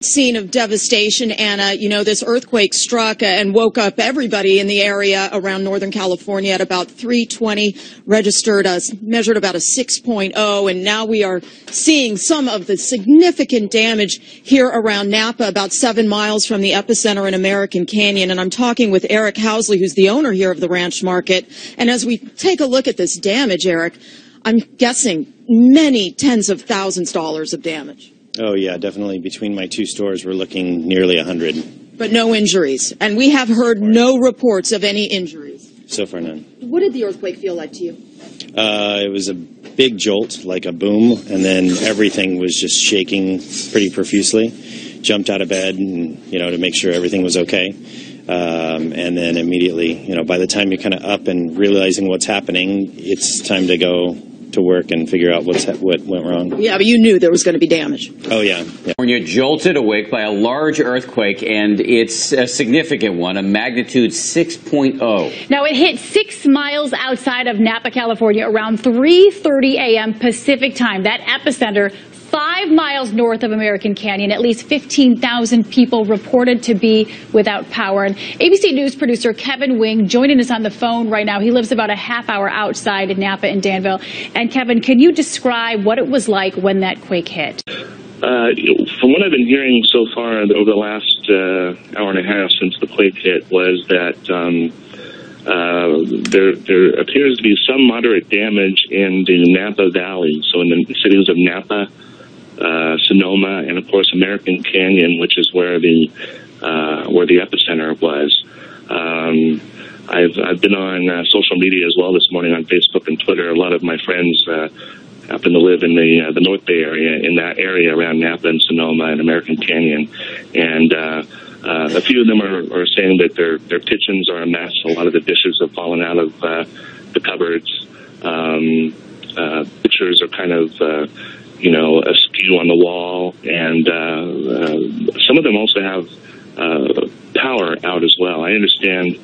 scene of devastation, Anna. You know, this earthquake struck and woke up everybody in the area around Northern California at about 3:20, measured about a 6.0, and now we are seeing some of the significant damage here around Napa, about 7 miles from the epicenter in American Canyon. And I'm talking with Eric Housley, who's the owner here of the Ranch Market. And as we take a look at this damage, Eric, I'm guessing many tens of thousands of dollars of damage. Oh, yeah, definitely. Between my two stores, we're looking nearly 100. But no injuries. And we have heard no reports of any injuries. So far, none. What did the earthquake feel like to you? It was a big jolt, like a boom, and then everything was just shaking pretty profusely. Jumped out of bed, and, to make sure everything was okay. And then immediately, by the time you're kind of up and realizing what's happening, it's time to go to work and figure out what went wrong. Yeah, but you knew there was going to be damage. Oh, yeah. California jolted awake by a large earthquake, and it's a significant one, a magnitude 6.0. Now, it hit 6 miles outside of Napa, California, around 3:30 a.m. Pacific time. That epicenter, 5 miles north of American Canyon. At least 15,000 people reported to be without power. And ABC News producer Kevin Wing joining us on the phone right now. He lives about a half hour outside in Napa and Danville. And Kevin, can you describe what it was like when that quake hit? From what I've been hearing so far over the last hour and a half since the quake hit was that there appears to be some moderate damage in the Napa Valley, so in the cities of Napa, Sonoma, and of course American Canyon, which is where the epicenter was. I've been on social media as well this morning on Facebook and Twitter. A lot of my friends happen to live in the North Bay area, in that area around Napa and Sonoma and American Canyon, and a few of them are saying that their kitchens are a mess. A lot of the dishes have fallen out of the cupboards. Pictures are kind of askew on the wall, and some of them also have power out as well. I understand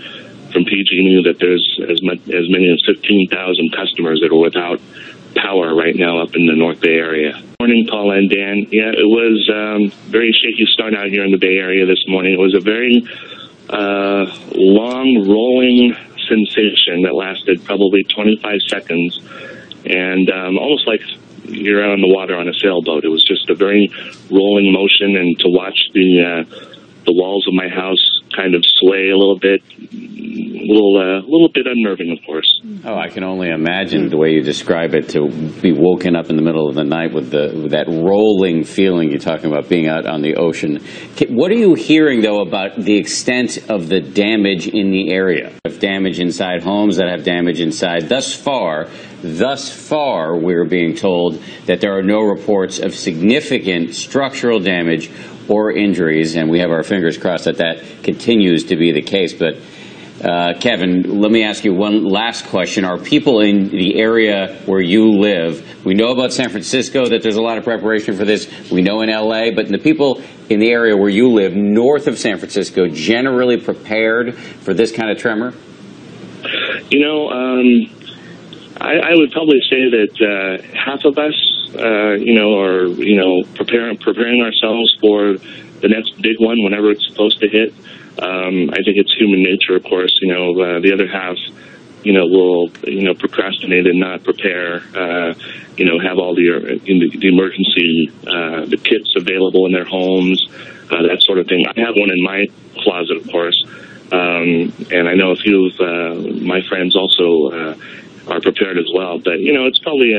from PG&E that there's as many as 15,000 customers that are without power right now up in the North Bay area. Morning, Paula and Dan. Yeah, it was very shaky start out here in the Bay Area this morning. It was a very long, rolling sensation that lasted probably 25 seconds, and almost like you're out on the water on a sailboat. It was just a very rolling motion, and to watch the walls of my house kind of sway a little bit, a little bit unnerving, of course. Oh, I can only imagine the way you describe it, to be woken up in the middle of the night with that rolling feeling. You're talking about being out on the ocean. What are you hearing, though, about the extent of the damage in the area? Of damage inside homes that have damage inside. Thus far, we're being told that there are no reports of significant structural damage or injuries, and we have our fingers crossed that continues to be the case. But Kevin, let me ask you one last question. Are people in the area where you live, we know about San Francisco that there's a lot of preparation for this, we know in LA, but the people in the area where you live, north of San Francisco, generally prepared for this kind of tremor? I would probably say that half of us, are preparing ourselves for the next big one whenever it's supposed to hit. I think it's human nature, of course. The other half, will procrastinate and not prepare. Have all the emergency the kits available in their homes, that sort of thing. I have one in my closet, of course, and I know a few of my friends also are prepared as well. But it's probably